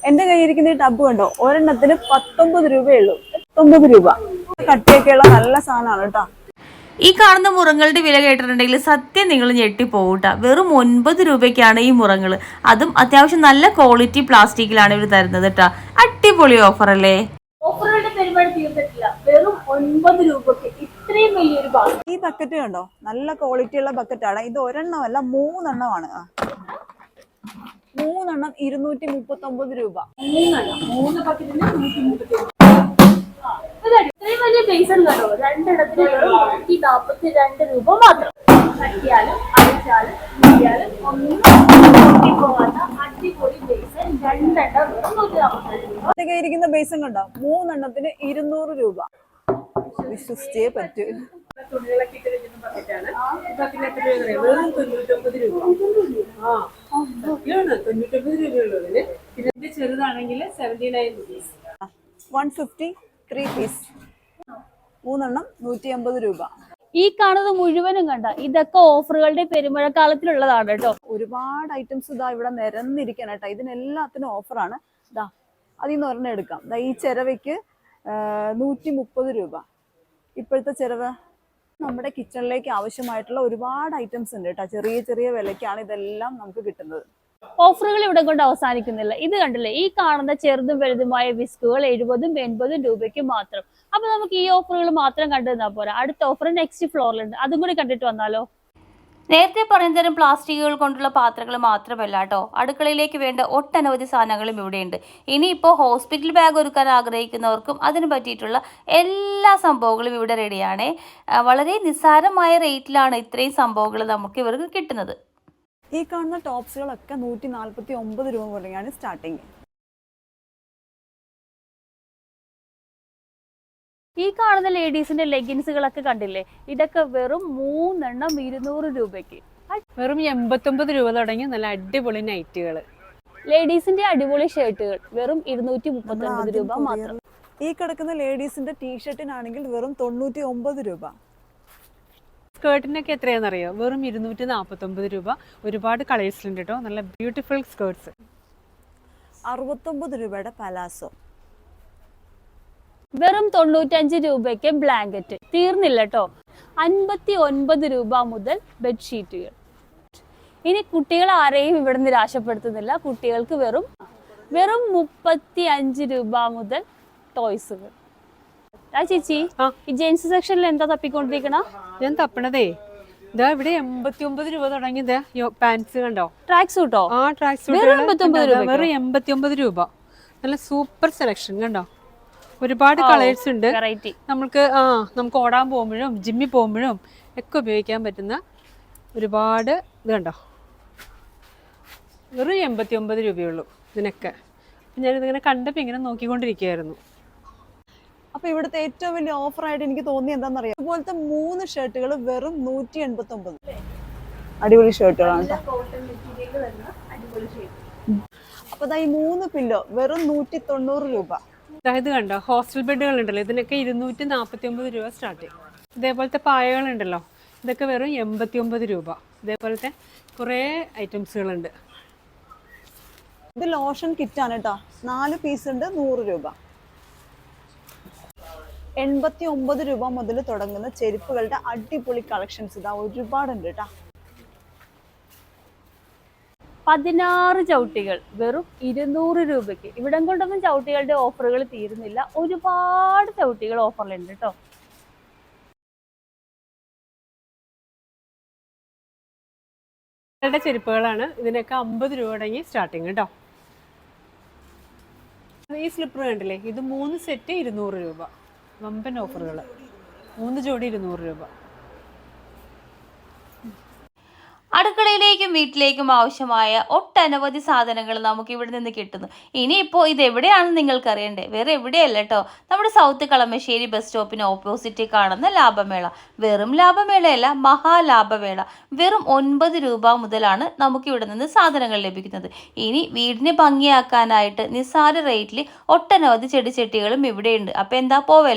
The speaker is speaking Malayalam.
എന്റെ കയ്യിരിക്കുന്ന ഈ ടബ് കണ്ടോ, ഒരെണ്ണത്തിന് 19 രൂപയുള്ളൂ. 19 രൂപ. കട്ടിയൊക്കെയുള്ള നല്ല സാധനമാണ് കേട്ടോ. ഈ കാണുന്ന മുറങ്ങളുടെ വില കേട്ടിട്ടുണ്ടെങ്കിൽ സത്യം നിങ്ങൾ ഞെട്ടിപ്പോകൂട്ട. വെറും 9 രൂപയ്ക്കാണ് ഈ മുറങ്ങൾ. അതും അത്യാവശ്യം നല്ല ക്വാളിറ്റി പ്ലാസ്റ്റിക്കിലാണ് ഇവർ തരുന്നത് കേട്ടോ. അടിപൊളി ഓഫർ അല്ലേ? ഓഫറുകളുടെ പരിപാടി തീർന്നിട്ടില്ല. വെറും 9 രൂപയ്ക്ക് ഇത്രയും വലിയൊരു ബക്കറ്റ്. ഈ ബക്കറ്റ് കണ്ടോ, നല്ല ക്വാളിറ്റി ഉള്ള ബക്കറ്റാണ്. ഇത് ഒരെണ്ണമല്ല, 3 എണ്ണമാണ്. 3 എണ്ണം 239 രൂപ. 3 ബക്കറ്റിന് 139. ഇത്രയും വലിയ പൈസ ഉണ്ടോ? 2 എണ്ണത്തിന് 142 രൂപ മാത്രം. കട്ടിയാലും അടിച്ചാലും മുടിയാലും ഒന്നും പോകാത്ത അടിപൊളി പൈസ. 2 എണ്ണം 142 രൂപ. എന്റെ കയ്യിരിക്കുന്ന ബേസും കണ്ടോ, 3 എണ്ണത്തിന് 200 രൂപ. വിശ്വസിച്ചേ പറ്റൂ. തുണികളൊക്കെ ഇട്ട് വെക്കുന്ന ബക്കറ്റാണ്. ബക്കറ്റിന് എത്ര രൂപ? വെറും 99 രൂപ. 99 രൂപയുള്ളതിന്. ഇതിന്റെ ചെറുതാണെങ്കിൽ 79 റുപ്പീസ്. 150 3 പീസ്. 3 എണ്ണം 150 രൂപ. ഈ കാണുന്നത് മുഴുവനും കണ്ട ഇതൊക്കെ ഓഫറുകളുടെ പെരുമഴക്കാലത്തിലുള്ളതാണ് കേട്ടോ. ഒരുപാട് ഐറ്റംസ് ഇതാ ഇവിടെ നിരന്നിരിക്കണം കേട്ടോ. ഇതിനെല്ലാത്തിനും ഓഫറാണ്. ഇതാ അതിൽ നിന്ന് ഒരെണ്ണം എടുക്കാം. ഈ ചിരവയ്ക്ക് 130 രൂപ. ഇപ്പോഴത്തെ ചിരവ് നമ്മുടെ കിച്ചണിലേക്ക് ആവശ്യമായിട്ടുള്ള ഒരുപാട് ഐറ്റംസ് ഉണ്ട് കേട്ടോ. ചെറിയ ചെറിയ വിലയ്ക്കാണ് ഇതെല്ലാം നമുക്ക് കിട്ടുന്നത്. ഓഫറുകൾ ഇവിടെ കൊണ്ട് അവസാനിക്കുന്നില്ല. ഇത് കണ്ടില്ലേ, ഈ കാണുന്ന ചെറുതും വലുതുമായ വിസ്കുകൾ 70ഉം 80ഉം രൂപയ്ക്ക് മാത്രം. അപ്പൊ നമുക്ക് ഈ ഓഫറുകൾ മാത്രം കണ്ടു തന്നാൽ പോരാ. അടുത്ത ഓഫർ നെക്സ്റ്റ് ഫ്ലോറിലുണ്ട്, അതും കൂടി കണ്ടിട്ട് വന്നാലോ? നേരത്തെ പറഞ്ഞ തരം പ്ലാസ്റ്റിക്കുകൾ കൊണ്ടുള്ള പാത്രങ്ങൾ മാത്രമല്ല കേട്ടോ, അടുക്കളയിലേക്ക് വേണ്ട ഒട്ടനവധി സാധനങ്ങളും ഇവിടെയുണ്ട്. ഇനിയിപ്പോൾ ഹോസ്പിറ്റൽ ബാഗ് ഒരുക്കാൻ ആഗ്രഹിക്കുന്നവർക്കും അതിന് പറ്റിയിട്ടുള്ള എല്ലാ സംഭവങ്ങളും ഇവിടെ റെഡിയാണേ. വളരെ നിസ്സാരമായ റേറ്റിലാണ് ഇത്രയും സംഭവങ്ങൾ നമുക്ക് ഇവർക്ക് കിട്ടുന്നത്. ഈ കാണുന്ന ടോപ്സുകളൊക്കെ 149 രൂപ മുതലാണ് സ്റ്റാർട്ടിങ്. ഈ കാണുന്ന ലേഡീസിന്റെ ലെഗിൻസുകളൊക്കെ കണ്ടില്ലേ, ഇതൊക്കെ വെറും 3 എണ്ണം 200 രൂപയ്ക്ക്. വെറും 89 രൂപ തുടങ്ങി നല്ല അടിപൊളി നൈറ്റുകൾ. ലേഡീസിന്റെ അടിപൊളി ഷർട്ടുകൾ വെറും 239 രൂപ മാത്രം. ഈ കിടക്കുന്ന ലേഡീസിന്റെ ടീഷർട്ടിനാണെങ്കിൽ വെറും 99 രൂപ. സ്കേർട്ടിനൊക്കെ എത്രയാണെന്നറിയോ? വെറും 249 രൂപ. ഒരുപാട് കളേഴ്സിലുണ്ട് കേട്ടോ. നല്ല ബ്യൂട്ടിഫുൾ സ്കേർട്സ്. 69 രൂപയുടെ പലാസോ. വെറും 95 രൂപയ്ക്ക് ബ്ലാങ്കറ്റ്. തീർന്നില്ല കേട്ടോ. 59 രൂപ മുതൽ ബെഡ്ഷീറ്റുകൾ. ഇനി കുട്ടികൾ ആരെയും ഇവിടെ നിരാശപ്പെടുത്തുന്നില്ല. കുട്ടികൾക്ക് വെറും 35 രൂപ മുതൽ ടോയ്സുകൾ. ചേച്ചി, ഈ ജെൻസ് സെക്ഷനിൽ എന്താ തപ്പിക്കൊണ്ടിരിക്കണ? ഞാൻ തപ്പണതേ ഇതാ ഇവിടെ 89 രൂപ തുടങ്ങി. പാൻസ് കണ്ടോ, ട്രാക്ക് സൂട്ടോ? ആ ട്രാക്ക് സൂട്ട് വെറും 89 രൂപ. നല്ല സൂപ്പർ സെലക്ഷൻ കണ്ടോ. ഒരുപാട് കളേഴ്സ് ഉണ്ട്. നമുക്ക് ഓടാൻ പോകുമ്പോഴും ജിമ്മിൽ പോകുമ്പോഴും ഒക്കെ ഉപയോഗിക്കാൻ പറ്റുന്ന ഒരുപാട് ഇത് കണ്ടോ. വെറും 89 രൂപയുള്ളൂ ഇതിനൊക്കെ. അപ്പം ഞാനിതിങ്ങനെ കണ്ടപ്പോൾ ഇങ്ങനെ നോക്കിക്കൊണ്ടിരിക്കുകയായിരുന്നു. അപ്പൊ ഇവിടുത്തെ ഏറ്റവും വലിയ ഓഫറായിട്ട് എനിക്ക് തോന്നി എന്താണെന്നറിയാം, ഇതുപോലത്തെ 3 ഷർട്ടുകൾ വെറും 189. അടിപൊളി ഷർട്ടുകളാണ് കേട്ടോ. അപ്പൊ ഈ 3 പില്ലോ വെറും 190 രൂപ. അതായത് കണ്ടോ, ഹോസ്റ്റൽ ബെഡുകൾ ഉണ്ടല്ലോ, ഇതിനൊക്കെ 249 രൂപ സ്റ്റാർട്ട് ചെയ്യും. ഇതേപോലത്തെ പായകളുണ്ടല്ലോ, ഇതൊക്കെ വെറും 89 രൂപ. ഇതേപോലത്തെ കുറേ ഐറ്റംസുകളുണ്ട്. ഇത് ലോഷൻ കിറ്റാണ് കേട്ടോ. 4 പീസ് ഉണ്ട്, 100 രൂപ. 89 രൂപ മുതൽ തുടങ്ങുന്ന ചെരുപ്പുകളുടെ അടിപൊളി കളക്ഷൻസ് ഇതാ ഒരുപാടുണ്ട് കേട്ടോ. 16 ചവിട്ടികൾ വെറും 200 രൂപയ്ക്ക്. ഇവിടം കൊണ്ടൊന്നും ചവിട്ടികളുടെ ഓഫറുകൾ തീരുന്നില്ല. ഒരുപാട് ചവിട്ടികൾ ഓഫറിലുണ്ട് കേട്ടോ. ചെരുപ്പുകളാണ്. ഇതിനൊക്കെ 50 രൂപ തുടങ്ങി സ്റ്റാർട്ടിങ് കേട്ടോ. ഈ സ്ലിപ്പർ കണ്ടില്ലേ, ഇത് 3 സെറ്റ് 200 രൂപ. വമ്പൻ ഓഫറുകൾ. 3 ജോഡി 200 രൂപ. അടുക്കളയിലേക്കും വീട്ടിലേക്കും ആവശ്യമായ ഒട്ടനവധി സാധനങ്ങൾ നമുക്ക് ഇവിടെ നിന്ന് കിട്ടുന്നു. ഇനിയിപ്പോൾ ഇത് എവിടെയാണെന്ന് നിങ്ങൾക്ക് അറിയണ്ടേ? വേറെ എവിടെയല്ല കേട്ടോ, നമ്മുടെ സൗത്ത് കളമശ്ശേരി ബസ് സ്റ്റോപ്പിന് ഓപ്പോസിറ്റ് കാണുന്ന ലാഭമേള. വെറും ലാഭമേളയല്ല, മഹാലാഭമേള. വെറും 9 രൂപ മുതലാണ് നമുക്കിവിടെ നിന്ന് സാധനങ്ങൾ ലഭിക്കുന്നത്. ഇനി വീടിനെ ഭംഗിയാക്കാനായിട്ട് നിസ്സാര റേറ്റിൽ ഒട്ടനവധി ചെടിച്ചട്ടികളും ഇവിടെയുണ്ട്. അപ്പോൾ എന്താ പോവല്ലേ?